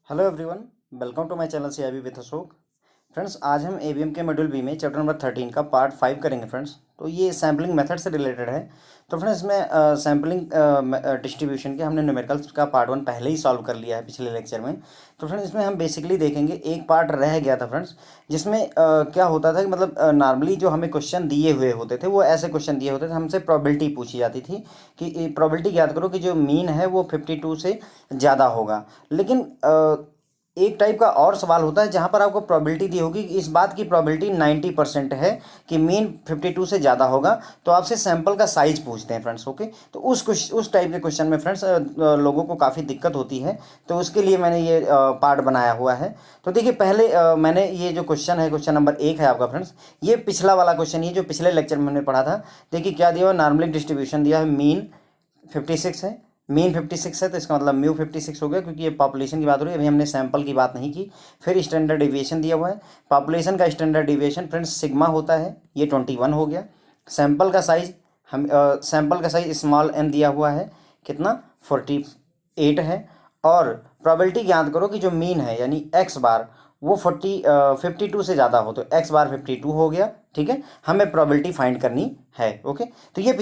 Hello everyone, welcome to my channel CIB with Ashok. Friends, आज हम AVM के module B में चैप्टर नंबर 13 का पार्ट 5 करेंगे फ्रेंड्स। तो ये सैम्पलिंग मेथड से रिलेटेड है। तो फ्रेंड्स, इसमें सैम्पलिंग डिस्ट्रीब्यूशन के हमने न्यूमेरिकल्स का पार्ट 1 पहले ही सॉल्व कर लिया है पिछले लेक्चर में। तो फ्रेंड्स, इसमें हम बेसिकली देखेंगे, एक पार्ट रह गया था फ्रेंड्स, जिसमें क्या होता था कि मतलब नॉर्मली जो हमें क्वेश्चन दिए हुए होते थे वो ऐसे क्वेश्चन दिए होते थे, हमसे प्रोबेबिलिटी पूछी जाती थी कि प्रोबेबिलिटी याद करो कि जो मीन है वो 52 से ज़्यादा होगा। लेकिन एक टाइप का और सवाल होता है जहां पर आपको प्रोबेबिलिटी दी होगी कि इस बात की प्रोबेबिलिटी 90% है कि मीन 52 से ज़्यादा होगा। तो आपसे सैंपल का साइज पूछते हैं फ्रेंड्स। ओके, तो उस टाइप के क्वेश्चन में फ्रेंड्स लोगों को काफ़ी दिक्कत होती है। तो उसके लिए मैंने ये पार्ट बनाया हुआ है। तो देखिए, पहले मैंने ये जो क्वेश्चन है, क्वेश्चन नंबर 1 है आपका फ्रेंड्स। ये पिछला वाला क्वेश्चन, ये जो पिछले लेक्चर में हमने पढ़ा था। देखिए क्या दिया हुआ, नॉर्मली डिस्ट्रीब्यूशन दिया है, मीन 56 है। मीन 56 है तो इसका मतलब म्यू 56 हो गया, क्योंकि ये पॉपुलेशन की बात हो रही है, अभी हमने सैंपल की बात नहीं की। फिर स्टैंडर्ड डिविएशन दिया हुआ है। पॉपुलेशन का स्टैंडर्ड डिविएशन फ्रेंड्स सिग्मा होता है, ये 21 हो गया। सैंपल का साइज, हम सैंपल का साइज स्मॉल एन दिया हुआ है, कितना 48 है। और प्रोबेबिलिटी ज्ञात करो कि जो मीन है यानी एक्स बार वो 52 से ज़्यादा हो, तो एक्स बार 52 हो गया। ठीक है, हमें प्रोबेबिलिटी फाइंड करनी है। ओके, तो ये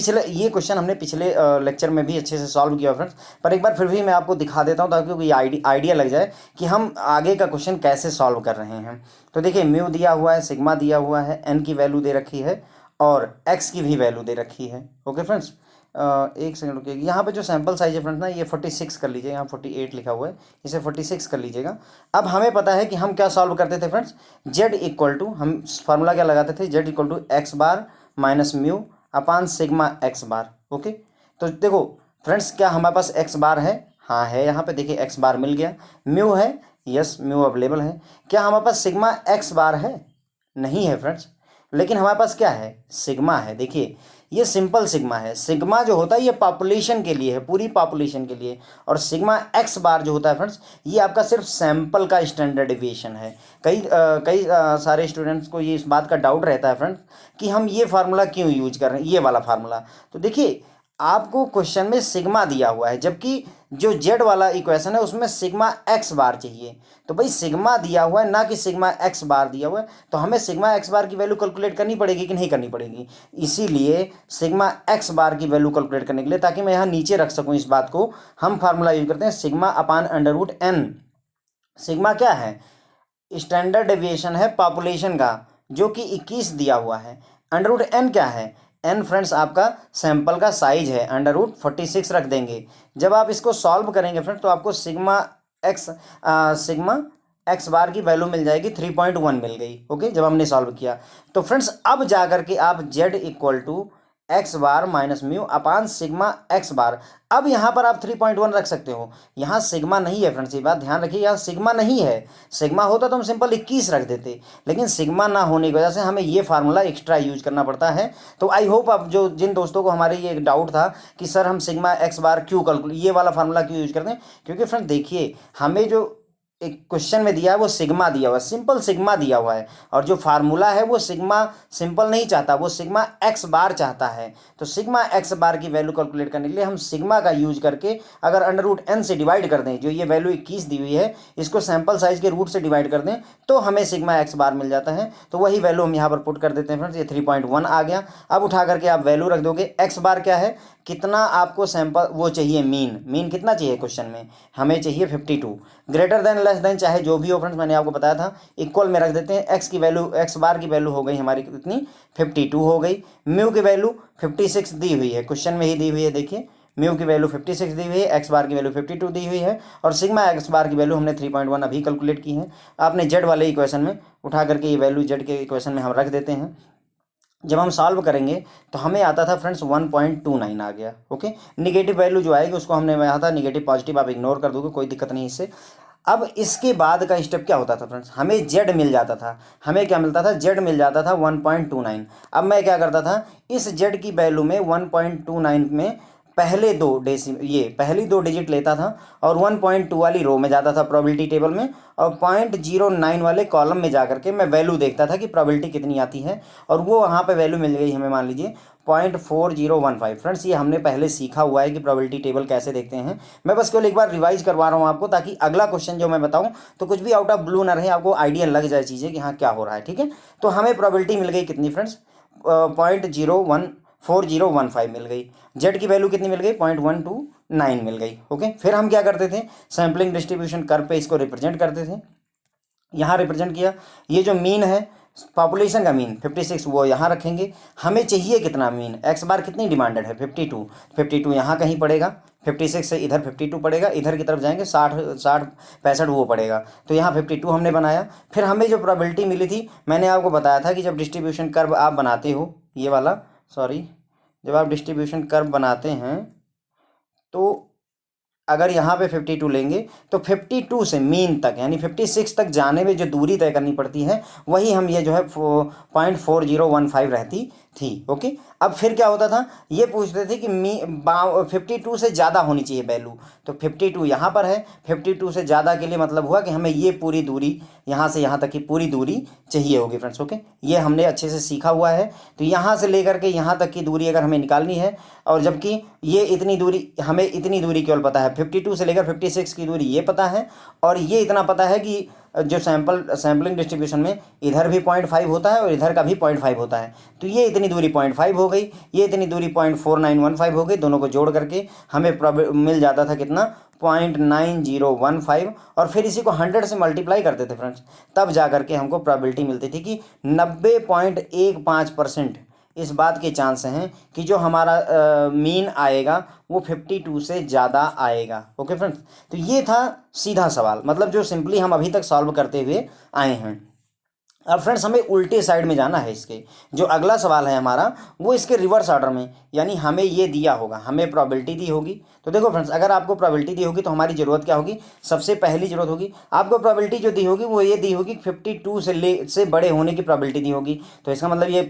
क्वेश्चन हमने पिछले लेक्चर में भी अच्छे से सॉल्व किया फ्रेंड्स, पर एक बार फिर भी मैं आपको दिखा देता हूँ ताकि कोई आइडिया लग जाए कि हम आगे का क्वेश्चन कैसे सॉल्व कर रहे हैं। तो देखिए, म्यू दिया हुआ है, सिग्मा दिया हुआ है, एन की वैल्यू दे रखी है और एक्स की भी वैल्यू दे रखी है। ओके फ्रेंड्स, एक सेकंड रुकिए। यहाँ पे जो सैंपल साइज है फ्रेंड्स ना, ये 46 कर लीजिए, यहाँ 48 लिखा हुआ है, इसे 46 कर लीजिएगा। अब हमें पता है कि हम क्या सॉल्व करते थे फ्रेंड्स, जेड इक्वल टू, हम फार्मूला क्या लगाते थे, Z equal to X bar minus mu upon sigma X bar. Okay, तो देखो फ्रेंड्स, क्या हमारे पास एक्स बार है? हाँ है, यहाँ पे देखिए एक्स बार मिल गया। म्यू है, यस म्यू अवेलेबल है। क्या हमारे पास सिग्मा एक्स बार है? नहीं है फ्रेंड्स, लेकिन हमारे पास क्या है, सिग्मा है। देखिए, ये सिंपल सिग्मा है। सिग्मा जो होता है ये पॉपुलेशन के लिए है, पूरी पॉपुलेशन के लिए। और सिग्मा एक्स बार जो होता है फ्रेंड्स, ये आपका सिर्फ सैंपल का स्टैंडर्ड डिविएशन है। कई सारे स्टूडेंट्स को ये इस बात का डाउट रहता है फ्रेंड्स कि हम ये फार्मूला क्यों यूज कर रहे हैं, ये वाला फार्मूला। तो देखिए, आपको क्वेश्चन में सिग्मा दिया हुआ है, जबकि जो जेड वाला इक्वेशन है उसमें सिग्मा एक्स बार चाहिए। तो भाई सिग्मा दिया हुआ है, ना कि सिग्मा एक्स बार दिया हुआ है, तो हमें सिग्मा एक्स बार की वैल्यू कैलकुलेट करनी पड़ेगी कि नहीं करनी पड़ेगी। इसीलिए सिग्मा एक्स बार की वैल्यू कैलकुलेट करने के लिए, ताकि मैं यहाँ नीचे रख सकूँ इस बात को, हम फार्मूला यूज करते हैं sigma upon under root n. Sigma क्या है, स्टैंडर्ड डेविएशन है पॉपुलेशन का, जो कि 21 दिया हुआ है। अंडर रूट एन क्या है, एन फ्रेंड्स आपका सैंपल का साइज है, अंडर रूट 46 रख देंगे। जब आप इसको सॉल्व करेंगे फ्रेंड्स, तो आपको सिग्मा एक्स बार की वैल्यू मिल जाएगी 3.1 मिल गई। ओके, जब हमने सॉल्व किया, तो फ्रेंड्स अब जा करके आप Z equal to X bar minus mu upon sigma X bar, अब यहाँ पर आप 3.1 रख सकते हो। यहाँ सिग्मा नहीं है फ्रेंड्स, ये बात ध्यान रखिए, यहाँ सिग्मा नहीं है। सिग्मा होता तो हम सिंपल 21 रख देते, लेकिन सिग्मा ना होने की वजह से हमें ये फार्मूला एक्स्ट्रा यूज करना पड़ता है। तो आई होप अब जो जिन दोस्तों को हमारे ये डाउट था कि सर हम सिग्मा एक्स बार क्यों कैलकुलेट, ये वाला फार्मूला क्यों यूज करते हैं, क्योंकि फ्रेंड देखिए, हमें जो एक क्वेश्चन में दिया है वो सिग्मा दिया हुआ है, सिंपल सिग्मा दिया हुआ है, और जो फार्मूला है वो सिग्मा सिंपल नहीं चाहता, वो सिग्मा एक्स बार चाहता है। तो सिग्मा एक्स बार की वैल्यू कैलकुलेट करने के लिए हम सिग्मा का यूज करके अगर अंडर रूट एन से डिवाइड कर दें, जो ये वैल्यू 21 दी हुई है, इसको सैंपल साइज के रूट से डिवाइड कर दें, तो हमें सिग्मा एक्स बार मिल जाता है। तो वही वैल्यू हम यहाँ पर पुट कर देते हैं फ्रेंड्स, ये 3.1 आ गया। अब उठा करके आप वैल्यू रख दोगे, एक्स बार क्या है, कितना आपको सैंपल वो चाहिए, मीन कितना चाहिए क्वेश्चन में, हमें चाहिए 52। ग्रेटर देन लेस देन चाहे जो भी हो फ्रेंड्स, मैंने आपको बताया था, इक्वल में रख देते हैं। एक्स की वैल्यू, एक्स बार की वैल्यू हो गई हमारी कितनी, 52 हो गई। म्यू की वैल्यू 56 दी हुई है, क्वेश्चन में ही दी हुई है। देखिए, म्यू की वैल्यू 56 दी हुई है, एक्स बार की वैल्यू 52 दी हुई है, और सिग्मा एक्स बार की वैल्यू हमने 3.1 अभी कैलकुलेट की है। आपने जेड वाले इक्वेशन में उठा करके ये वैल्यू जेड के इक्वेशन में हम रख देते हैं। जब हम सॉल्व करेंगे तो हमें आता था फ्रेंड्स 1.29 आ गया। ओके, निगेटिव वैल्यू जो आएगी उसको हमने यहाँ था निगेटिव पॉजिटिव आप इग्नोर कर दोगे, कोई दिक्कत नहीं इससे। अब इसके बाद का स्टेप क्या होता था फ्रेंड्स, हमें जेड मिल जाता था, हमें क्या मिलता था, जेड मिल जाता था 1.29। अब मैं क्या करता था, इस जेड की वैल्यू में 1.29 में पहले पहली दो डिजिट लेता था और 1.2 वाली रो में जाता था प्रोबेबिलिटी टेबल में, और 0.09 वाले कॉलम में जा करके मैं वैल्यू देखता था कि प्रोबेबिलिटी कितनी आती है, और वो वहाँ पे वैल्यू मिल गई हमें, मान लीजिए 0.4015। फ्रेंड्स ये हमने पहले सीखा हुआ है कि प्रोबेबिलिटी टेबल कैसे देखते हैं। मैं बस केवल एक बार रिवाइज करवा रहा हूँ आपको, ताकि अगला क्वेश्चन जो मैं बताऊँ तो कुछ भी आउट ऑफ ब्लू ना रहे, आपको आइडिया लग जाए चीज़ें कि हाँ क्या हो रहा है। ठीक है, तो हमें प्रोबेबिलिटी मिल गई कितनी फ्रेंड्स, 0.4015 मिल गई। जेड की वैल्यू कितनी मिल गई, 0.129 मिल गई। ओके, फिर हम क्या करते थे, सैम्पलिंग डिस्ट्रीब्यूशन कर्व पे इसको रिप्रेजेंट करते थे। यहाँ रिप्रेजेंट किया, ये जो मीन है पॉपुलेशन का मीन 56 वो यहाँ रखेंगे। हमें चाहिए कितना मीन, एक्स बार कितनी डिमांडेड है 52, 52 यहाँ कहीं पड़ेगा, 56 से इधर 52 पड़ेगा, इधर की तरफ जाएंगे 65 वो पड़ेगा, तो यहाँ 52 हमने बनाया। फिर हमें जो प्रोबेबिलिटी मिली थी, मैंने आपको बताया था कि जब डिस्ट्रीब्यूशन कर्व आप बनाते हो, ये वाला जब आप डिस्ट्रीब्यूशन कर्व बनाते हैं तो अगर यहाँ पे 52 लेंगे तो 52 से मीन तक यानी 56 तक जाने में जो दूरी तय करनी पड़ती है, वही हम ये जो है 0.4015 रहती थी। ओके, अब फिर क्या होता था, ये पूछते थे कि 52 से ज़्यादा होनी चाहिए वैल्यू, तो 52 यहाँ पर है, 52 से ज़्यादा के लिए मतलब हुआ कि हमें ये पूरी दूरी यहाँ से यहाँ तक की पूरी दूरी चाहिए होगी फ्रेंड्स। ओके, ये हमने अच्छे से सीखा हुआ है। तो यहाँ से लेकर के यहाँ तक की दूरी अगर हमें निकालनी है, और जबकि ये इतनी दूरी, हमें इतनी दूरी केवल पता है, 52 से लेकर 56 की दूरी ये पता है, और ये इतना पता है कि जो सैम्पलिंग डिस्ट्रीब्यूशन में इधर भी 0.5 होता है और इधर का भी 0.5 होता है, तो ये इतनी दूरी 0.5 हो गई, ये इतनी दूरी 0.4915 हो गई। दोनों को जोड़ करके हमें मिल जाता था कितना, 0.9015, और फिर इसी को 100 से मल्टीप्लाई करते थे फ्रेंड्स, तब जा करके हमको प्रोबेबिलिटी मिलती थी कि 90.15% इस बात के चांस हैं कि जो हमारा मीन आएगा वो 52 से ज़्यादा आएगा। ओके फ्रेंड्स, तो ये था सीधा सवाल, मतलब जो सिंपली हम अभी तक सॉल्व करते हुए आए हैं। अब फ्रेंड्स हमें उल्टे साइड में जाना है। इसके जो अगला सवाल है हमारा, वो इसके रिवर्स ऑर्डर में, यानी हमें ये दिया होगा, हमें प्रोबेबिलिटी दी होगी। तो देखो फ्रेंड्स, अगर आपको प्रोबेबिलिटी दी होगी तो हमारी ज़रूरत क्या होगी, सबसे पहली ज़रूरत होगी आपको प्रोबेबिलिटी जो दी होगी वो ये दी होगी 52 से बड़े होने की प्रोबेबिलिटी दी होगी। तो इसका मतलब ये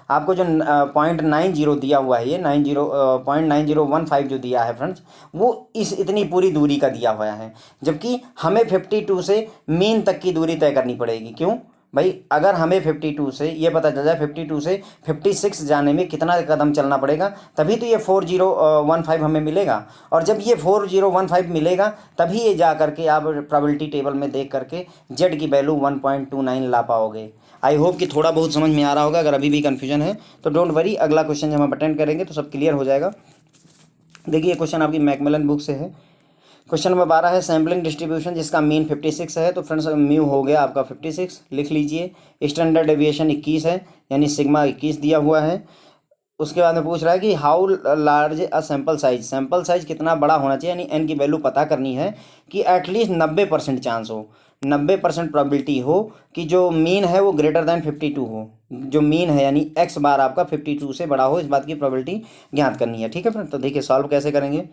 आपको जो 0.90 दिया हुआ है, ये 0.9015 जो दिया है फ्रेंड्स, वो इतनी पूरी दूरी का दिया हुआ है, जबकि हमें 52 से मीन तक की दूरी तय करनी पड़ेगी। क्यों भाई, अगर हमें 52 से ये पता चल जाए 52 से 56 जाने में कितना कदम चलना पड़ेगा, तभी तो ये 4015 हमें मिलेगा, और जब ये 4015 मिलेगा तभी ये जा करके आप प्रोबेबिलिटी टेबल में देख करके जेड की वैल्यू 1.29 ला पाओगे। आई होप कि थोड़ा बहुत समझ में आ रहा होगा। अगर अभी भी कन्फ्यूजन है तो डोंट वरी, अगला क्वेश्चन जब हम अटेंड करेंगे तो सब क्लियर हो जाएगा। देखिए क्वेश्चन आपकी मैकमिलन बुक से है। क्वेश्चन नंबर 12 है सैम्पलिंग डिस्ट्रीब्यूशन जिसका मीन 56 है। तो फ्रेंड्स म्यू हो गया आपका 56, लिख लीजिए। स्टैंडर्ड डेविएशन 21 है, यानी सिग्मा 21 दिया हुआ है। उसके बाद में पूछ रहा है कि how large a sample size कितना बड़ा होना चाहिए, यानी एन की वैल्यू पता करनी है कि एटलीस्ट 90% चांस हो, 90% प्रोबेबिलिटी हो कि जो मीन है वो ग्रेटर दैन 52 हो। जो मीन है यानी एक्स बार आपका 52 से बड़ा हो, इस बात की प्रोबेबिलिटी ज्ञात करनी है। ठीक है फ्रेंड्स, तो देखिए सॉल्व कैसे करेंगे।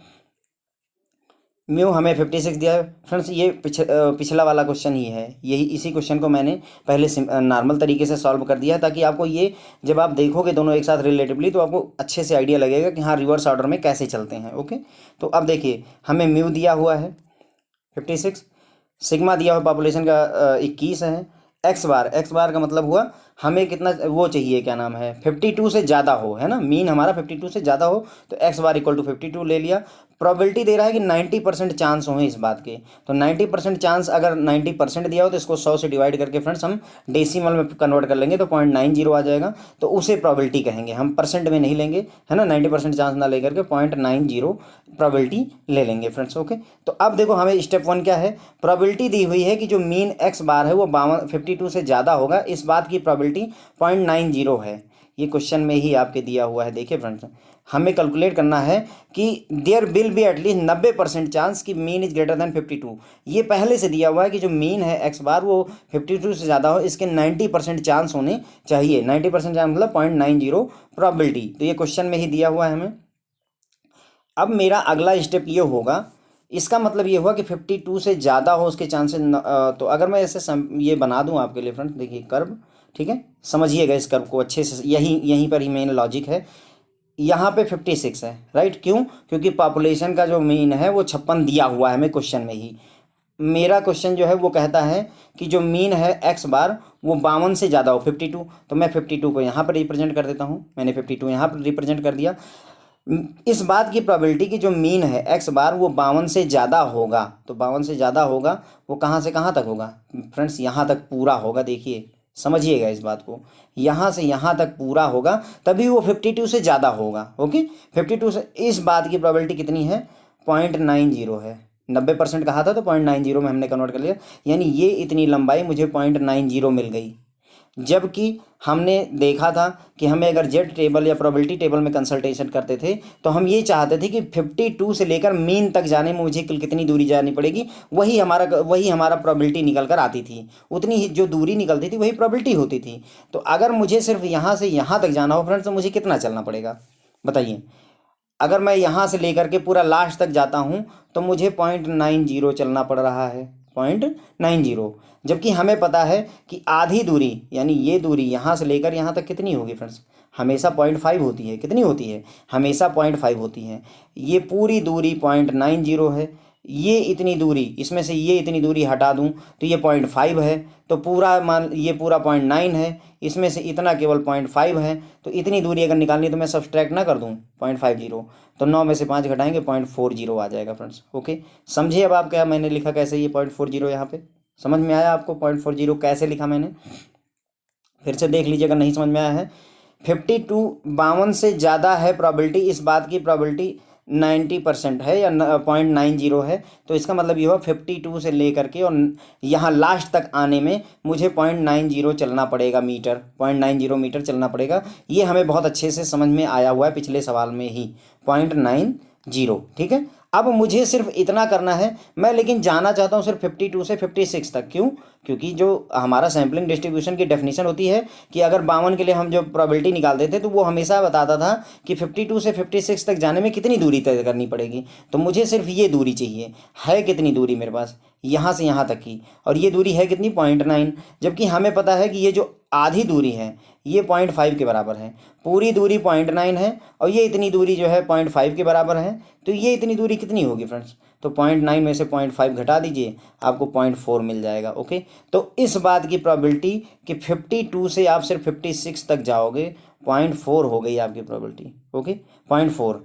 म्यू हमें 56 दिया है फ्रेंड्स, ये पिछला वाला क्वेश्चन ही है, यही इसी क्वेश्चन को मैंने पहले नॉर्मल तरीके से सॉल्व कर दिया है, ताकि आपको ये जब आप देखोगे दोनों एक साथ रिलेटिवली तो आपको अच्छे से आइडिया लगेगा कि हाँ रिवर्स ऑर्डर में कैसे चलते हैं। ओके, तो अब देखिए हमें म्यू दिया हुआ है 56, सिग्मा दिया हुआ पॉपुलेशन का 21 है। एक्स बार का मतलब हुआ हमें कितना वो चाहिए, क्या नाम है, 52 से ज़्यादा हो, है ना, मीन हमारा 52 से ज़्यादा हो, तो एक्स बार इक्वल टू 52 ले लिया। प्रोबेबिलिटी दे रहा है कि 90% चांस हो इस बात के, तो 90% चांस, अगर 90% दिया हो तो इसको 100 से डिवाइड करके फ्रेंड्स हम डेसिमल में कन्वर्ट कर लेंगे तो 0.90 आ जाएगा, तो उसे प्रोबेबिलिटी कहेंगे, हम परसेंट में नहीं लेंगे, है ना, 90% चांस ना लेकर के 0.90 प्रोबेबिलिटी ले लेंगे फ्रेंड्स। ओके, तो अब देखो हमें स्टेप 1 क्या है, प्रोबेबिलिटी दी हुई है कि जो मीन एक्स बार है वो 52 से ज़्यादा होगा, इस बात की प्रोबेबिलिटी 0.90 है। ये क्वेश्चन में ही आपके दिया हुआ है। देखिए फ्रेंड्स, हमें कैलकुलेट करना है कि there will be at least 90% chance कि मीन इज ग्रेटर दैन 52। ये पहले से दिया हुआ है कि जो मीन है एक्स बार वो 52 से ज़्यादा हो, इसके 90% चांस होने चाहिए। 90% चांस मतलब 0.90 प्रोबेबिलिटी, तो ये क्वेश्चन में ही दिया हुआ है हमें। अब मेरा अगला स्टेप ये होगा, इसका मतलब ये हुआ कि 52 से ज़्यादा हो उसके चांसेस। तो अगर मैं ऐसे ये बना दूं आपके लिए फ्रेंड्स, देखिए कर्व, ठीक है, समझिएगा इस कर्व को अच्छे से, यहीं पर ही मेन लॉजिक है। यहाँ पे 56 है, राइट। क्यों? क्योंकि पॉपुलेशन का जो मीन है वो 56 दिया हुआ है हमें क्वेश्चन में ही। मेरा क्वेश्चन जो है वो कहता है कि जो मीन है एक्स बार वो 52 से ज़्यादा हो, 52। तो मैं 52 को यहाँ पर रिप्रेजेंट कर देता हूँ। मैंने 52 यहाँ पर रिप्रेजेंट कर दिया। इस बात की प्रोबेबिलिटी की जो मीन है एक्स बार वो 52 से ज़्यादा होगा। तो 52 से ज़्यादा होगा, वो कहाँ से कहाँ तक होगा फ्रेंड्स? यहाँ तक पूरा होगा। देखिए, समझिएगा इस बात को, यहाँ से यहाँ तक पूरा होगा, तभी वो 52 से ज़्यादा होगा। ओके, 52 से इस बात की प्रोबेबिलिटी कितनी है? 0.90 है। 90% कहा था तो 0.90 में हमने कन्वर्ट कर लिया, यानी ये इतनी लंबाई मुझे 0.90 मिल गई। जबकि हमने देखा था कि हमें अगर जेड टेबल या प्रोबेबिलिटी टेबल में कंसल्टेशन करते थे तो हम ये चाहते थे कि 52 से लेकर मीन तक जाने में मुझे कितनी दूरी जानी पड़ेगी, वही हमारा प्रोबेबिलिटी निकल कर आती थी। उतनी ही जो दूरी निकलती थी वही प्रोबेबिलिटी होती थी। तो अगर मुझे सिर्फ यहाँ से यहाँ तक जाना हो फ्रेंड्स, तो मुझे कितना चलना पड़ेगा बताइए? अगर मैं यहाँ से लेकर के पूरा लास्ट तक जाता हूँ तो मुझे 0.90 चलना पड़ रहा है, 0.90। जबकि हमें पता है कि आधी दूरी यानी ये दूरी यहाँ से लेकर यहाँ तक कितनी होगी फ्रेंड्स? हमेशा 0.5 होती है। कितनी होती है? हमेशा 0.5 होती है। ये पूरी दूरी 0.90 है। ये इतनी दूरी, इसमें से ये इतनी दूरी हटा दूं तो ये 0.5 है। तो पूरा मान, ये पूरा 0.9 है, इसमें से इतना केवल 0.5 है। तो इतनी दूरी अगर निकालनी है तो मैं सब्सट्रैक्ट ना कर दूं 0.50, तो 9 में से 5 घटाएंगे 0.40 आ जाएगा फ्रेंड्स। ओके, समझिए अब आप क्या मैंने लिखा कैसे, ये 0.40 यहाँ पे समझ में आया आपको? 0.40 कैसे लिखा मैंने, फिर से देख लीजिए अगर नहीं समझ में आया है। 52 52 से ज़्यादा है प्रोबेबिलिटी, इस बात की प्रोबेबिलिटी 90% है या 0.90 है। तो इसका मतलब ये हुआ 52 से लेकर के और यहाँ लास्ट तक आने में मुझे 0.90 चलना पड़ेगा मीटर, 0.90 मीटर चलना पड़ेगा। ये हमें बहुत अच्छे से समझ में आया हुआ है पिछले सवाल में ही, 0.90। ठीक है, अब मुझे सिर्फ इतना करना है मैं, लेकिन जाना चाहता हूँ सिर्फ 52 से 56 तक। क्यों? क्योंकि जो हमारा सैम्पलिंग डिस्ट्रीब्यूशन की डेफिनेशन होती है कि अगर 52 के लिए हम जो प्रोबेबिलिटी निकालते थे तो वो हमेशा बताता था कि 52 से 56 तक जाने में कितनी दूरी तय करनी पड़ेगी। तो मुझे सिर्फ ये दूरी चाहिए। है कितनी दूरी मेरे पास? यहाँ से यहाँ तक की, और ये दूरी है कितनी? 0.9। जबकि हमें पता है कि ये जो आधी दूरी है ये 0.5 के बराबर है। पूरी दूरी 0.9 है और ये इतनी दूरी जो है 0.5 के बराबर है। तो ये इतनी दूरी कितनी होगी फ्रेंड्स? तो 0.9 में से 0.5 घटा दीजिए, आपको 0.4 मिल जाएगा। ओके, तो इस बात की प्रोबेबिलिटी कि 52 से आप सिर्फ 56 तक जाओगे, 0.4 हो गई आपकी प्रोबेबिलिटी। ओके, 0.4।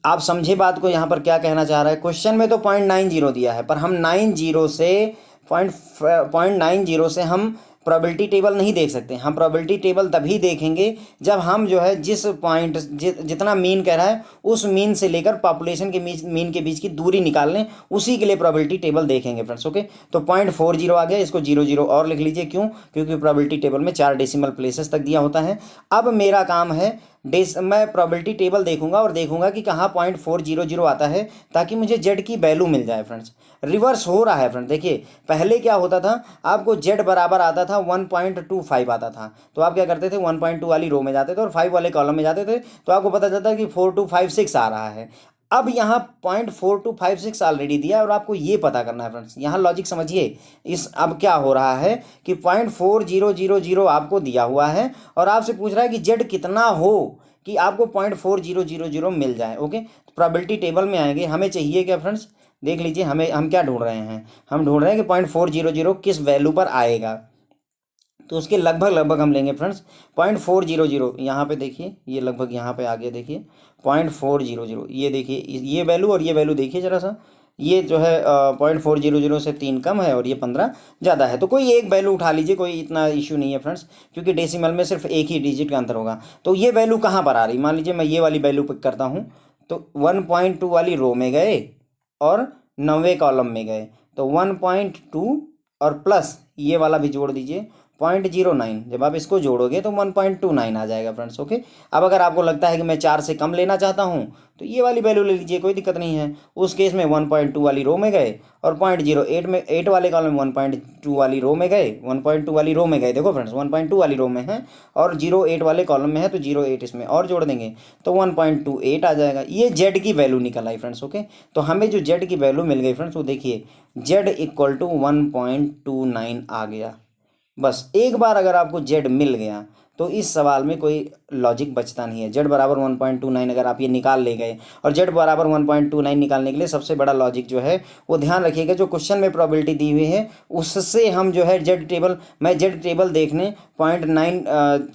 आप समझे बात को? यहाँ पर क्या कहना चाह रहा है? क्वेश्चन में तो 0.90 दिया है, पर हम 90 से 0.90 से हम प्रोबेबिलिटी टेबल नहीं देख सकते। हम प्रोबेबिलिटी टेबल तभी देखेंगे जब हम जो है जिस पॉइंट जितना मीन कह रहा है उस मीन से लेकर पॉपुलेशन के मीन के बीच की दूरी निकाल लें, उसी के लिए प्रोबेबिलिटी टेबल देखेंगे फ्रेंड्स। ओके, तो 0.40 आ गया, इसको 00 और लिख लीजिए। क्यों? क्योंकि प्रोबेबिलिटी टेबल में 4 डेसिमल प्लेसेस तक दिया होता है। अब मेरा काम है मैं प्रोबेबिलिटी टेबल देखूंगा और देखूंगा कि कहाँ 0.400 आता है, ताकि मुझे जेड की वैल्यू मिल जाए फ्रेंड्स। रिवर्स हो रहा है फ्रेंड। देखिए, पहले क्या होता था, आपको जेड बराबर आता था 1.25 आता था, तो आप क्या करते थे, 1.2 वाली रो में जाते थे और 5 वाले कॉलम में जाते थे, तो आपको पता चलता कि 4256 आ रहा है। अब यहाँ 0.4256 ऑलरेडी दिया है और आपको ये पता करना है फ्रेंड्स। यहाँ लॉजिक समझिए। इस अब क्या हो रहा है कि 0.4000 आपको दिया हुआ है और आपसे पूछ रहा है कि जेड कितना हो कि आपको 0.4000 मिल जाए। ओके, तो प्रोबेबिलिटी टेबल में आएंगे, हमें चाहिए क्या फ्रेंड्स? देख लीजिए, हम क्या ढूंढ रहे हैं? हम ढूंढ रहे हैं कि 0.400 किस वैल्यू पर आएगा। तो उसके लगभग हम लेंगे फ्रेंड्स 0.400। यहाँ पे देखिए, ये लगभग यहाँ पे आ गया। देखिए 0.400, ये देखिए ये वैल्यू और ये वैल्यू देखिए ज़रा सा। ये जो है 0.400 से 3 कम है और ये 15 ज़्यादा है। तो कोई एक वैल्यू उठा लीजिए, कोई इतना इशू नहीं है फ्रेंड्स, क्योंकि डेसिमल में सिर्फ एक ही डिजिट का अंतर होगा। तो ये वैल्यू कहाँ पर आ रही? मान लीजिए मैं ये वाली वैल्यू पिक करता हूँ, तो 1.2 वाली रो में गए और 9वें कॉलम में गए, तो 1.2 और प्लस ये वाला भी जोड़ दीजिए 0.09। जब आप इसको जोड़ोगे तो 1.29 आ जाएगा फ्रेंड्स। ओके, अब अगर आपको लगता है कि मैं 4 से कम लेना चाहता हूँ तो ये वाली वैल्यू ले लीजिए, कोई दिक्कत नहीं है। उस केस में 1.2 वाली रो में गए और 0.08 में 8 वाले कॉलम में 1.2 वाली रो में गए, 1.2 वाली रो में गए। देखो फ्रेंड्स 1.2 वाली रो में है और 0.8 वाले कॉलम में है, तो 0.8 इसमें और जोड़ देंगे तो 1.28 आ जाएगा। ये जेड की वैल्यू निकल आई फ्रेंड्स। ओके, तो हमें जो जेड की वैल्यू मिल गई फ्रेंड्स, वो देखिए जेड इक्वल टू 1.29 आ गया। बस एक बार अगर आपको जेड मिल गया तो इस सवाल में कोई लॉजिक बचता नहीं है। जेड बराबर 1.29 अगर आप ये निकाल ले गए, और जेड बराबर 1.29 निकालने के लिए सबसे बड़ा लॉजिक जो है वो ध्यान रखिएगा, जो क्वेश्चन में प्रोबेबिलिटी दी हुई है उससे हम जो है मैं जेड टेबल देखने 0.9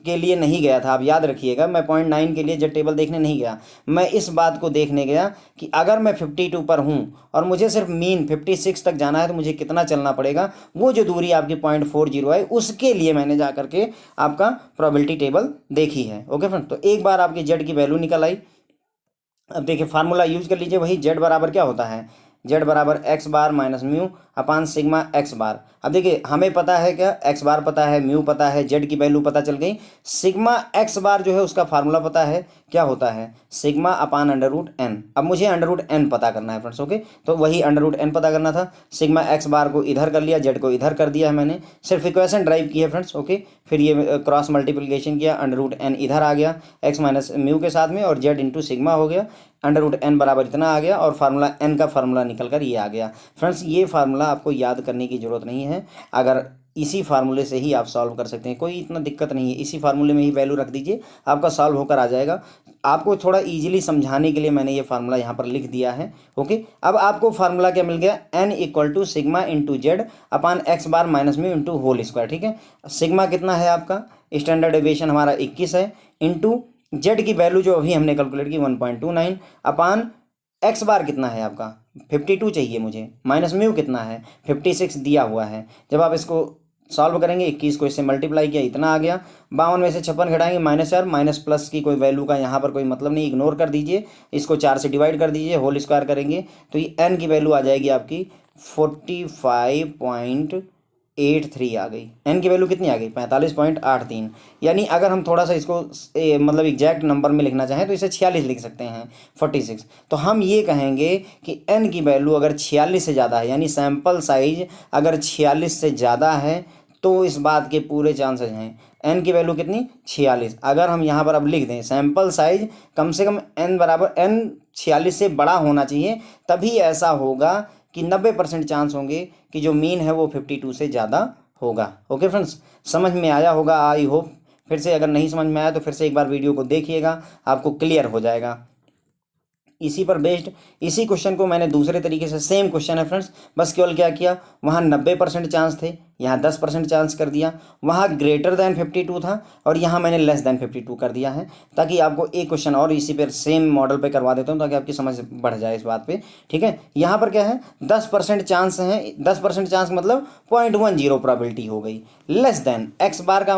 के लिए नहीं गया था। आप याद रखिएगा, मैं 0.9 के लिए जेड टेबल देखने नहीं गया, मैं इस बात को देखने गया कि अगर मैं 52 पर हूँ और मुझे सिर्फ मीन 56 तक जाना है तो मुझे कितना चलना पड़ेगा, वो जो दूरी आपकी 0.40 है उसके लिए मैंने जा करके आपका प्रोबेबिलिटी टेबल देखी है। ओके फ्रेंड, तो एक बार आपकी जेड की वैल्यू निकल आई। अब देखिए फार्मूला यूज कर लीजिए, वही जेड बराबर क्या होता है, जेड बराबर X bar minus mu upon sigma X bar. अब देखिए हमें पता है क्या, एक्स बार पता है, म्यू पता है, जेड की वैल्यू पता चल गई। सिग्मा एक्स बार जो है उसका फार्मूला पता है, क्या होता है, sigma upon under root n. अब मुझे अंडर रूट एन पता करना है फ्रेंड्स। ओके, तो वही अंडर रूट एन पता करना था। सिग्मा एक्स बार को इधर कर लिया, जेड को इधर कर दिया है मैंने, सिर्फ इक्वेशन ड्राइव की है फ्रेंड्स। ओके, फिर ये क्रॉस मल्टीप्लिकेशन किया, अंडर रूट एन इधर आ गया एक्स माइनस म्यू के साथ में, और जेड इंटू सिग्मा हो गया, अंडर रूट एन बराबर इतना आ गया, और फार्मूला एन का फार्मूला निकल कर ये आ गया। फ्रेंड्स ये फार्मूला आपको याद करने की ज़रूरत नहीं है, अगर इसी फार्मूले से ही आप सॉल्व कर सकते हैं, कोई इतना दिक्कत नहीं है। इसी फार्मूले में ही वैल्यू रख दीजिए, आपका सॉल्व होकर आ जाएगा। आपको थोड़ा इजीली समझाने के लिए मैंने ये फार्मूला यहाँ पर लिख दिया है। ओके, अब आपको फार्मूला क्या मिल गया, n equal to sigma into Z upon X bar minus mu into whole square. ठीक है, सिग्मा कितना है आपका, स्टैंडर्ड डेविएशन हमारा 21 है, इंटू जेड की वैल्यू जो अभी हमने कैलकुलेट की 1.29 अपान एक्स बार कितना है आपका 52 चाहिए मुझे, माइनस म्यू कितना है 56 दिया हुआ है। जब आप इसको सॉल्व करेंगे 21 को इससे मल्टीप्लाई किया इतना आ गया, 52 में से 56 घटाएंगे -4, माइनस प्लस की कोई वैल्यू का यहाँ पर कोई मतलब नहीं, इग्नोर कर दीजिए, इसको 4 से डिवाइड कर दीजिए, होल स्क्वायर करेंगे तो ये एन की वैल्यू आ जाएगी आपकी 45.83 आ गई। एन की वैल्यू कितनी आ गई 45.83। यानी अगर हम थोड़ा सा इसको मतलब एग्जैक्ट नंबर में लिखना चाहें तो इसे 46 लिख सकते हैं 46। तो हम ये कहेंगे कि एन की वैल्यू अगर 46 से ज़्यादा है, यानी सैंपल साइज अगर 46 से ज़्यादा है तो इस बात के पूरे चांसेस हैं। एन की वैल्यू कितनी 46। अगर हम यहाँ पर अब लिख दें सैंपल साइज कम से कम एन बराबर एन 46 से बड़ा होना चाहिए, तभी ऐसा होगा कि 90% चांस होंगे कि जो मीन है वो 52 से ज़्यादा होगा। ओके फ्रेंड्स, समझ में आया होगा आई होप। फिर से अगर नहीं समझ में आया तो फिर से एक बार वीडियो को देखिएगा, आपको क्लियर हो जाएगा। इसी पर बेस्ड इसी क्वेश्चन को मैंने दूसरे तरीके से, सेम क्वेश्चन है फ्रेंड्स, बस केवल क्या किया, वहाँ 90% चांस थे, यहाँ 10% चांस कर दिया, वहाँ ग्रेटर दैन 52 था और यहाँ मैंने लेस दैन 52 कर दिया है, ताकि आपको एक क्वेश्चन और इसी पर सेम मॉडल पे करवा देता हूँ ताकि आपकी समझ बढ़ जाए इस बात पे। ठीक है, यहाँ पर क्या है 10% चांस है, 10% चांस मतलब 0.10 प्रोबेबिलिटी हो गई, लेस दैन एक्स बार क्या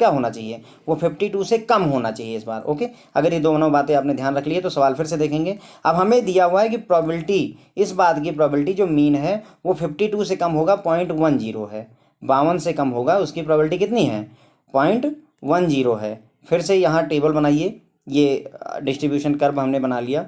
होना चाहिए, वो 52 से कम होना चाहिए इस बार। ओके, अगर ये दोनों बातें आपने ध्यान रख ली है तो सवाल फिर से देखेंगे। अब हमें दिया हुआ है कि प्रोबेबिलिटी, इस बात की प्रोबेबिलिटी जो मीन है वो 52 से कम होगा 0.10 है, 52 से कम होगा उसकी प्रोबेबिलिटी कितनी है 0.10 है। फिर से यहाँ टेबल बनाइए, ये डिस्ट्रीब्यूशन कर्व हमने बना लिया।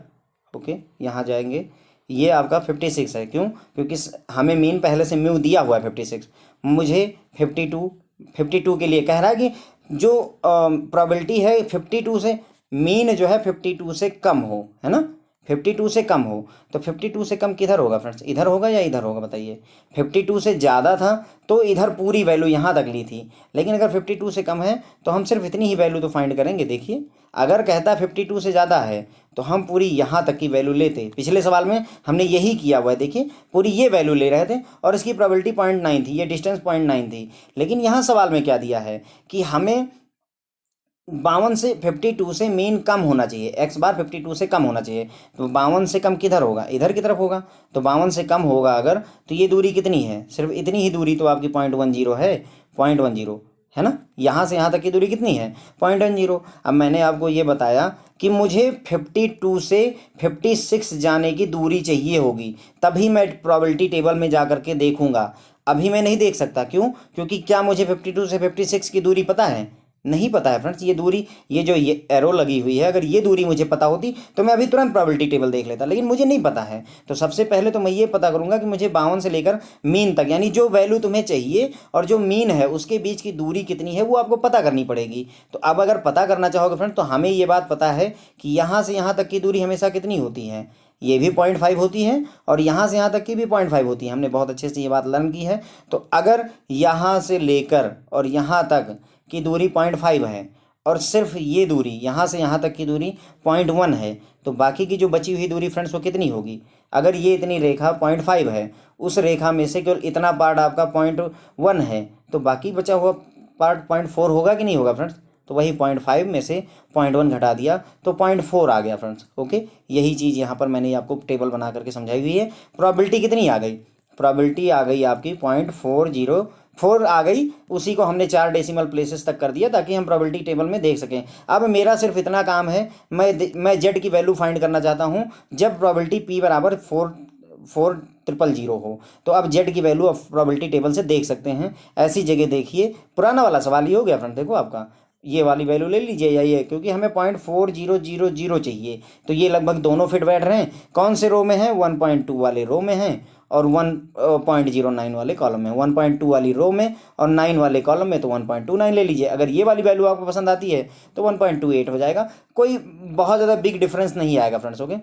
ओके, यहाँ जाएंगे, ये आपका 56 है, क्यों, क्योंकि हमें मीन पहले से म्यू दिया हुआ है 56, मुझे 52 के लिए कह रहा है कि जो प्रोबेबिलिटी है 52 से, मीन जो है 52 से कम हो, है ना, 52 से कम हो, तो 52 से कम किधर होगा फ्रेंड्स, इधर होगा या इधर होगा बताइए। 52 से ज़्यादा था तो इधर पूरी वैल्यू यहाँ तक ली थी, लेकिन अगर 52 से कम है तो हम सिर्फ इतनी ही वैल्यू तो फाइंड करेंगे। देखिए अगर कहता 52 से ज़्यादा है तो हम पूरी यहाँ तक की वैल्यू लेते, पिछले सवाल में हमने यही किया हुआ है, देखिए पूरी ये वैल्यू ले रहे थे और इसकी प्रोबेबिलिटी 0.9 थी, ये डिस्टेंस 0.9 थी। लेकिन यहाँ सवाल में क्या दिया है कि हमें 52 से 52 से मीन कम होना चाहिए, एक्स बार 52 से कम होना चाहिए, तो 52 से कम किधर होगा, इधर की तरफ होगा, तो 52 से कम होगा अगर, तो ये दूरी कितनी है, सिर्फ इतनी ही दूरी तो आपकी 0.10 है, 0.10 है ना, यहाँ से यहाँ तक की दूरी कितनी है 0.10। अब मैंने आपको ये बताया कि मुझे 52 से 56 जाने की दूरी चाहिए होगी, तभी मैं प्रोबेबिलिटी टेबल में जा करके देखूंगा। अभी मैं नहीं देख सकता, क्यों, क्योंकि क्या मुझे 52 से 56 की दूरी पता है, नहीं पता है फ्रेंड्स। ये दूरी, ये जो ये एरो लगी हुई है, अगर ये दूरी मुझे पता होती तो मैं अभी तुरंत प्रोबेबिलिटी टेबल देख लेता, लेकिन मुझे नहीं पता है। तो सबसे पहले तो मैं ये पता करूंगा कि मुझे 52 से लेकर मीन तक, यानी जो वैल्यू तुम्हें चाहिए और जो मीन है उसके बीच की दूरी कितनी है वो आपको पता करनी पड़ेगी। तो अब अगर पता करना चाहोगे फ्रेंड तो हमें ये बात पता है कि यहाँ से यहाँ तक की दूरी हमेशा कितनी होती है, ये भी 0.5 होती है और यहाँ से यहाँ तक की भी 0.5 होती है, हमने बहुत अच्छे से ये बात लर्न की है। तो अगर यहाँ से लेकर और यहाँ तक की दूरी 0.5 है और सिर्फ ये दूरी यहाँ से यहाँ तक की दूरी 0.1 है, तो बाकी की जो बची हुई दूरी फ्रेंड्स वो कितनी होगी? अगर ये इतनी रेखा 0.5 है, उस रेखा में से केवल इतना पार्ट आपका 0.1 है, तो बाकी बचा हुआ पार्ट 0.4 होगा कि नहीं होगा फ्रेंड्स? तो वही 0.5 में से 0.1 घटा दिया तो 0.4 आ गया फ्रेंड्स। ओके, यही चीज़ यहाँ पर मैंने आपको टेबल बना करके समझाई हुई है। प्रोबेबिलिटी कितनी आ गई? प्रोबेबिलिटी आ गई आपकी 0.404 आ गई। उसी को हमने 4 डेसिमल प्लेसेस तक कर दिया ताकि हम प्रोबेबिलिटी टेबल में देख सकें। अब मेरा सिर्फ इतना काम है, मैं जेड की वैल्यू फाइंड करना चाहता हूँ जब प्रोबेबिलिटी पी बराबर 4,000 हो। तो अब जेड की वैल्यू ऑफ प्रोबेबिलिटी टेबल से देख सकते हैं। ऐसी जगह देखिए, पुराना वाला सवाल ही हो गया फ्रेंड। देखो आपका ये वाली वैल्यू ले लीजिए या ये, क्योंकि हमें 0.4000 चाहिए, तो ये लगभग दोनों फिट बैठ रहे हैं। कौन से रो में है? 1.2 वाले रो में हैं और 1.09 वाले कॉलम में। 1.2 वाली रो में और 9 वाले कॉलम में, तो 1.29 ले लीजिए। अगर ये वाली वैल्यू आपको पसंद आती है तो 1.28 हो जाएगा। कोई बहुत ज़्यादा बिग डिफरेंस नहीं आएगा फ्रेंड्स। ओके,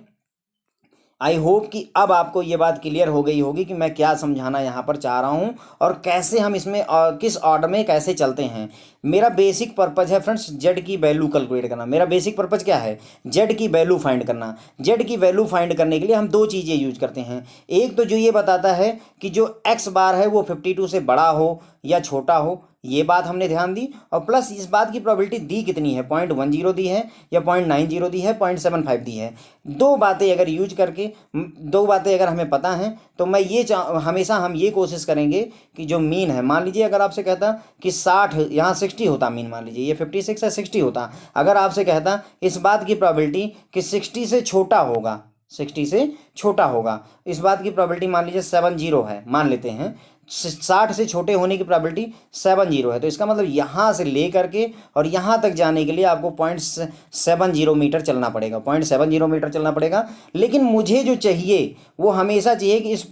आई होप कि अब आपको ये बात क्लियर हो गई होगी कि मैं क्या समझाना यहाँ पर चाह रहा हूँ और कैसे हम इसमें किस ऑर्डर में कैसे चलते हैं। मेरा बेसिक पर्पज़ है फ्रेंड्स जेड की वैल्यू कैलकुलेट करना। मेरा बेसिक पर्पज़ क्या है? जेड की वैल्यू फाइंड करना। जेड की वैल्यू फाइंड करने के लिए हम दो चीज़ें यूज करते हैं। एक तो जो ये बताता है कि जो एक्स बार है वो 52 से बड़ा हो या छोटा हो, ये बात हमने ध्यान दी। और प्लस इस बात की प्रोबेबिलिटी दी कितनी है, 0.10 दी है या 0.90 दी है, 0.75 दी है। दो बातें अगर यूज करके, दो बातें अगर हमें पता हैं, तो मैं ये हमेशा हम ये कोशिश करेंगे कि जो मीन है, मान लीजिए अगर आपसे कहता कि 60, यहाँ 60 होता मीन, मान लीजिए ये 56 है, 60 होता। अगर आपसे कहता इस बात की प्रोबेबिलिटी कि 60 से छोटा होगा, 60 से छोटा होगा, इस बात की प्रोबेबिलिटी मान लीजिए 70 है, मान लेते हैं 60 से छोटे होने की प्रोबेबिलिटी 70 है। तो इसका मतलब यहाँ से ले करके और यहाँ तक जाने के लिए आपको 0.70 मीटर चलना पड़ेगा, 0.70 मीटर चलना पड़ेगा। लेकिन मुझे जो चाहिए वो हमेशा चाहिए कि इस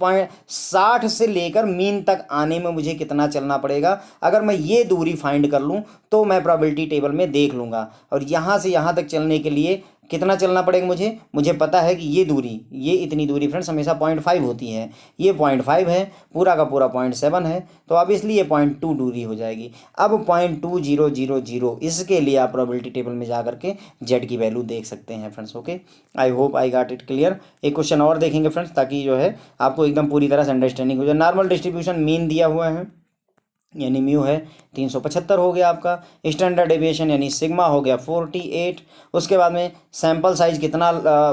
60 से लेकर मीन तक आने में मुझे कितना चलना पड़ेगा। अगर मैं ये दूरी फाइंड कर लूँ तो मैं प्रोबेबिलिटी टेबल में देख लूँगा। और यहाँ से यहाँ तक चलने के लिए कितना चलना पड़ेगा मुझे पता है कि ये दूरी, ये इतनी दूरी फ्रेंड्स हमेशा 0.5 होती है। ये 0.5 है, पूरा का पूरा 0.7 है, तो अब इसलिए 0.2 दूरी हो जाएगी। अब 0.2000, इसके लिए आप प्रोबेबिलिटी टेबल में जा करके जेड की वैल्यू देख सकते हैं friends. Okay, I hope I got it clear. एक क्वेश्चन और देखेंगे फ्रेंड्स ताकि जो है आपको एकदम पूरी तरह से अंडरस्टैंडिंग हो जाए। नॉर्मल डिस्ट्रीब्यूशन मीन दिया हुआ है, यानी म्यू है 375 हो गया आपका। स्टैंडर्ड डेविएशन यानी सिग्मा हो गया 48। उसके बाद में सैंपल साइज कितना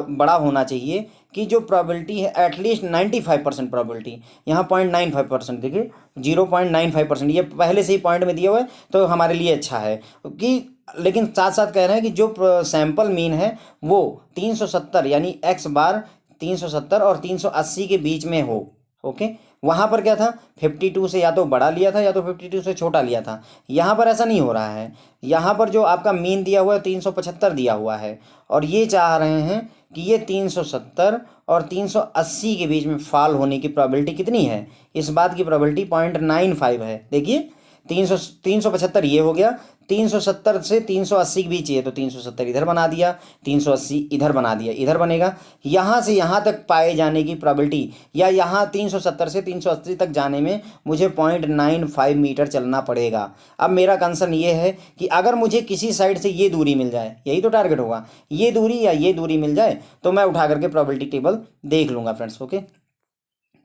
बड़ा होना चाहिए कि जो प्रोबेबिलिटी है एटलीस्ट 95% प्रोबेबिलिटी, यहाँ 0.95% देखिए, 0.95%, ये पहले से ही पॉइंट में दिया हुआ है तो हमारे लिए अच्छा है कि, लेकिन साथ साथ कह रहे हैं कि जो सैंपल मीन है वो 370 यानी एक्स बार 370 और 380 के बीच में हो। ओके, वहाँ पर क्या था, 52 से या तो बड़ा लिया था या तो 52 से छोटा लिया था। यहाँ पर ऐसा नहीं हो रहा है। यहाँ पर जो आपका मीन दिया हुआ है 375 दिया हुआ है और ये चाह रहे हैं कि ये 370 और 380 के बीच में फॉल होने की प्रोबेबिलिटी कितनी है। इस बात की प्रोबेबिलिटी 0.95 है। देखिए 375 ये हो गया, 370 से 380 के बीच है तो 370 इधर बना दिया, 380 इधर बना दिया, इधर बनेगा। यहाँ से यहाँ तक पाए जाने की प्रोबेबिलिटी, या यहाँ 370 से 380 तक जाने में मुझे 0.95 मीटर चलना पड़ेगा। अब मेरा कंसर्न ये है कि अगर मुझे किसी साइड से ये दूरी मिल जाए, यही तो टारगेट होगा, ये दूरी या ये दूरी मिल जाए तो मैं उठा करके प्रोबेबिलिटी टेबल देख लूँगा फ्रेंड्स। ओके,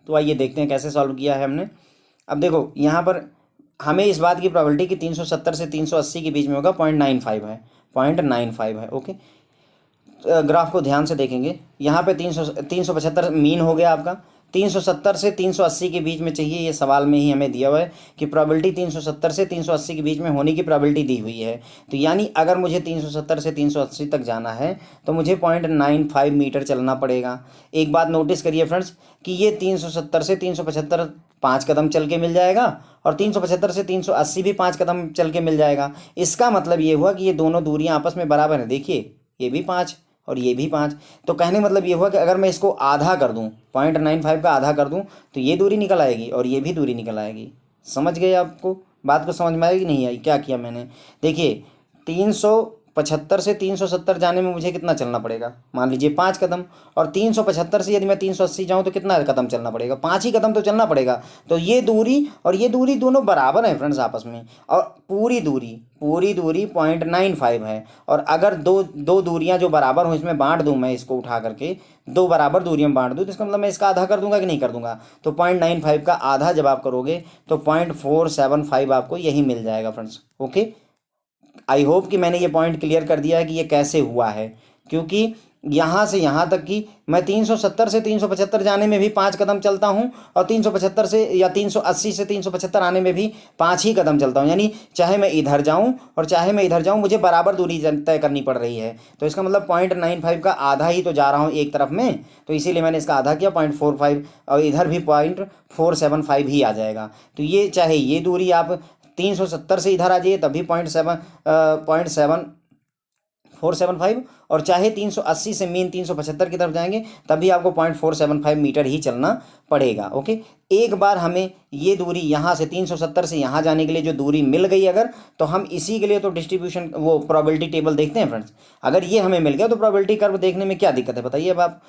तो आइए देखते हैं कैसे सॉल्व किया है हमने। अब देखो यहाँ पर हमें इस बात की प्रोबेबिलिटी कि 370 से 380 के बीच में होगा 0.95 है, 0.95 है। ओके, ग्राफ को ध्यान से देखेंगे, यहाँ पे 375 मीन हो गया आपका, 370 से 380 के बीच में चाहिए। ये सवाल में ही हमें दिया हुआ है कि प्रोबेबिलिटी 370 से 380 के बीच में होने की प्रोबेबिलिटी दी हुई है। तो यानी अगर मुझे 370 से 380 तक जाना है तो मुझे 0.95 मीटर चलना पड़ेगा। एक बात नोटिस करिए फ्रेंड्स कि ये 370 से 375 5 कदम चल के मिल जाएगा और 375 से 380 भी 5 कदम चल के मिल जाएगा। इसका मतलब ये हुआ कि ये दोनों दूरियां आपस में बराबर हैं। देखिए ये भी 5 और ये भी 5, तो कहने मतलब ये हुआ कि अगर मैं इसको आधा कर दूं, 0.95 का आधा कर दूं तो ये दूरी निकल आएगी और ये भी दूरी निकल आएगी। समझ गए? आपको बात को समझ में आएगी नहीं आई? क्या किया मैंने, देखिए 375 से 370 जाने में मुझे कितना चलना पड़ेगा, मान लीजिए 5 कदम। और 375 से यदि मैं 380 जाऊँ तो कितना कदम चलना पड़ेगा, 5 ही कदम तो चलना पड़ेगा। तो ये दूरी और ये दूरी दोनों बराबर हैं फ्रेंड्स आपस में, और पूरी दूरी 0.95 है। और अगर दो दो दूरियां जो बराबर हों, इसमें बांट दूं मैं, इसको उठा करके दो बराबर दूरियां बांट दूं, तो इसका मतलब मैं इसका आधा कर दूंगा कि नहीं कर दूंगा। तो 0.95 का आधा जब आप करोगे तो 0.475 आपको यही मिल जाएगा फ्रेंड्स। ओके, आई होप कि मैंने ये पॉइंट क्लियर कर दिया है कि ये कैसे हुआ है, क्योंकि यहाँ से यहाँ तक कि मैं 370 से 375 जाने में भी 5 कदम चलता हूँ, और 375 से या 380 से 375 आने में भी 5 ही कदम चलता हूँ। यानी चाहे मैं इधर जाऊँ और चाहे मैं इधर जाऊँ, मुझे बराबर दूरी तय करनी पड़ रही है। तो इसका मतलब 0.95 का आधा ही तो जा रहा हूँ एक तरफ में, तो इसीलिए मैंने इसका आधा किया 0.45, और इधर भी 0.475 ही आ जाएगा। तो ये चाहे ये दूरी आप 370 से इधर आ जाइए तब भी 0.475, और चाहे 380 से मीन 375 की तरफ जाएंगे तब भी आपको 0.475 मीटर ही चलना पड़ेगा। ओके, एक बार हमें ये दूरी यहाँ से 370 से यहाँ जाने के लिए जो दूरी मिल गई अगर, तो हम इसी के लिए तो डिस्ट्रीब्यूशन वो प्रोबेबिलिटी टेबल देखते हैं फ्रेंड्स। अगर ये हमें मिल गया तो प्रोबेबिलिटी कर्व देखने में क्या दिक्कत है बताइए। अब आप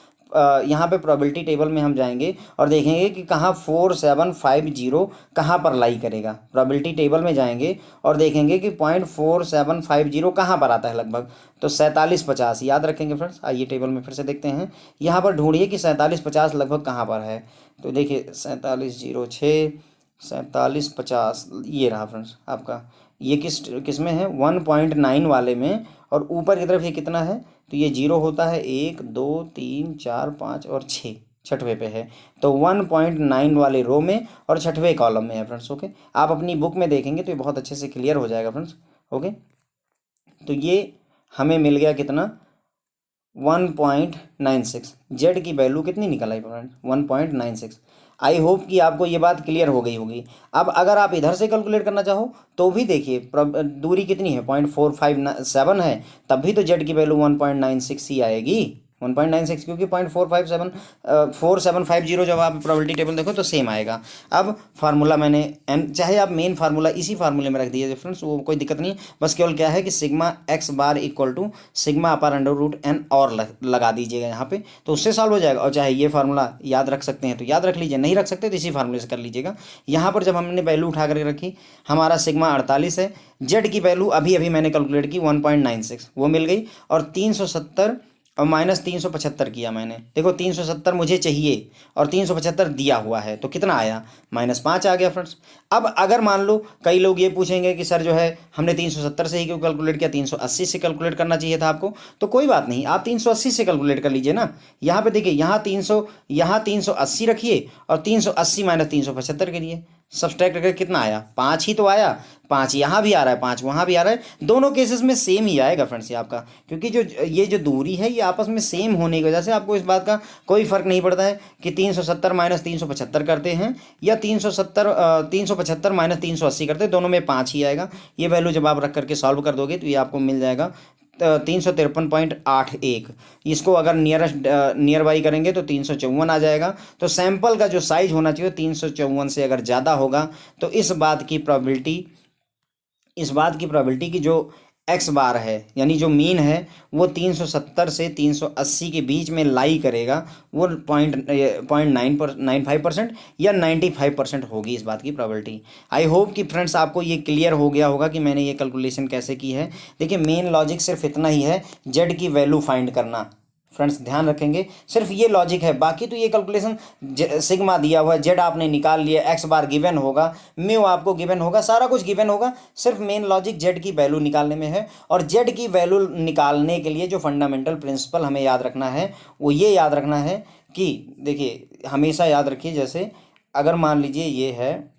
यहाँ पे प्रोबेबिलिटी टेबल में हम जाएंगे और देखेंगे कि कहाँ 4750 कहाँ पर लाई करेगा। प्रोबेबिलिटी टेबल में जाएंगे और देखेंगे कि 0.4750 कहाँ पर आता है लगभग, तो 4750 याद रखेंगे फ्रेंड्स। आइए टेबल में फिर से देखते हैं, यहाँ पर ढूंढिए कि 4750 लगभग कहाँ पर है। तो देखिए 4706 4750 ये रहा फ्रेंड्स आपका। ये किस में है, 1.9 वाले में, और ऊपर की तरफ ये कितना है, तो ये 0 होता है 1 2 3 4 5 और 6, छठवें पे है। तो 1.9 वाले रो में और छठवें कॉलम में है फ्रेंड्स। ओके, आप अपनी बुक में देखेंगे तो ये बहुत अच्छे से क्लियर हो जाएगा फ्रेंड्स। ओके, तो ये हमें मिल गया कितना, 1.96। जेड की वैल्यू कितनी निकल आई फ्रेंड्स, 1.96। आई होप कि आपको ये बात क्लियर हो गई होगी। अब अगर आप इधर से कैलकुलेट करना चाहो तो भी देखिए दूरी कितनी है, 0.457 है, तब भी तो जेड की वैल्यू 1.96 ही आएगी। 1.96 क्योंकि 0.4750 जब आप प्रोबेबिलिटी टेबल देखो तो सेम आएगा। अब फार्मूला मैंने एन, चाहे आप मेन फार्मूला इसी फार्मूले में रख दीजिए फ्रेंड्स, वो कोई दिक्कत नहीं। बस केवल क्या है कि sigma X bar equal to sigma upon under root n और लगा दीजिएगा यहाँ पे, तो उससे सॉल्व हो जाएगा। और चाहे ये फार्मूला याद रख सकते हैं तो याद रख लीजिए, नहीं रख सकते तो इसी फार्मूले से कर लीजिएगा। यहाँ पर जब हमने वैल्यू उठा करके रखी, हमारा सिग्मा 48 है, जेड की वैल्यू अभी अभी मैंने कैलकुलेट की 1.96 वो मिल गई, और 370 और माइनस 375 किया मैंने। देखो 370 मुझे चाहिए और 375 दिया हुआ है, तो कितना आया, -5 आ गया फ्रेंड्स। अब अगर मान लो कई लोग ये पूछेंगे कि सर जो है हमने 370 से ही क्यों कैलकुलेट किया, 380 से कैलकुलेट करना चाहिए था आपको। तो कोई बात नहीं, आप 380 से कैलकुलेट कर लीजिए ना। यहाँ पे देखिए, यहाँ 380 रखिए और 380 माइनस 375 करिए, सब्सट्रैक्ट करके कितना आया, 5 ही तो आया। 5 यहाँ भी आ रहा है, 5 वहाँ भी आ रहा है, दोनों केसेस में सेम ही आएगा फ्रेंड्स ये आपका, क्योंकि जो दूरी है ये आपस में सेम होने की वजह से आपको इस बात का कोई फर्क नहीं पड़ता है कि 370 माइनस 375 करते हैं या 375 माइनस 380 करते हैं, दोनों में 5 ही आएगा। ये वैल्यू जब आप रख करके सॉल्व कर दोगे तो ये आपको मिल जाएगा 353.81। इसको अगर नियर बाई करेंगे तो 354 आ जाएगा। तो सैंपल का जो साइज होना चाहिए 354 से अगर ज़्यादा होगा तो इस बात की प्रोबेबिलिटी की जो एक्स बार है यानी जो मीन है वो 370 से 380 के बीच में लाई करेगा, वो 0.95% या 95% होगी इस बात की प्रोबेबिलिटी। आई होप कि फ्रेंड्स आपको ये क्लियर हो गया होगा कि मैंने ये कैलकुलेशन कैसे की है। देखिए मेन लॉजिक सिर्फ इतना ही है, जेड की वैल्यू फाइंड करना। फ्रेंड्स ध्यान रखेंगे, सिर्फ ये लॉजिक है, बाकी तो ये कैलकुलेशन सिग्मा दिया हुआ है, जेड आपने निकाल लिया, एक्स बार गिवन होगा, म्यू आपको गिवन होगा, सारा कुछ गिवन होगा, सिर्फ मेन लॉजिक जेड की वैल्यू निकालने में है। और जेड की वैल्यू निकालने के लिए जो फंडामेंटल प्रिंसिपल हमें याद रखना है वो ये याद रखना है कि देखिए हमेशा याद रखिए, जैसे अगर मान लीजिए ये है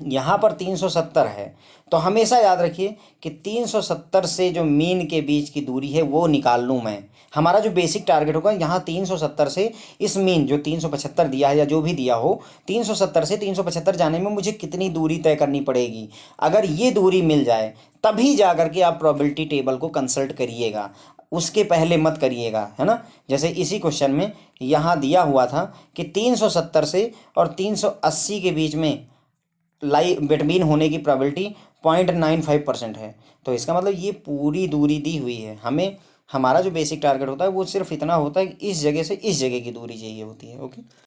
यहाँ पर 370 है, तो हमेशा याद रखिए कि 370 से जो मीन के बीच की दूरी है वो निकाल लूँ मैं। हमारा जो बेसिक टारगेट होगा यहाँ 370 से इस मीन जो 375 दिया है या जो भी दिया हो, 370 से 375 जाने में मुझे कितनी दूरी तय करनी पड़ेगी। अगर ये दूरी मिल जाए तभी जा करके आप प्रोबेबिलिटी टेबल को कंसल्ट करिएगा, उसके पहले मत करिएगा, है ना। जैसे इसी क्वेश्चन में यहाँ दिया हुआ था कि 370 से और 380 के बीच में लाई बिटवीन होने की प्रोबेबिलिटी 0.95% है। तो इसका मतलब ये पूरी दूरी दी हुई है हमें। हमारा जो बेसिक टारगेट होता है वो सिर्फ इतना होता है कि इस जगह से इस जगह की दूरी चाहिए होती है। ओके।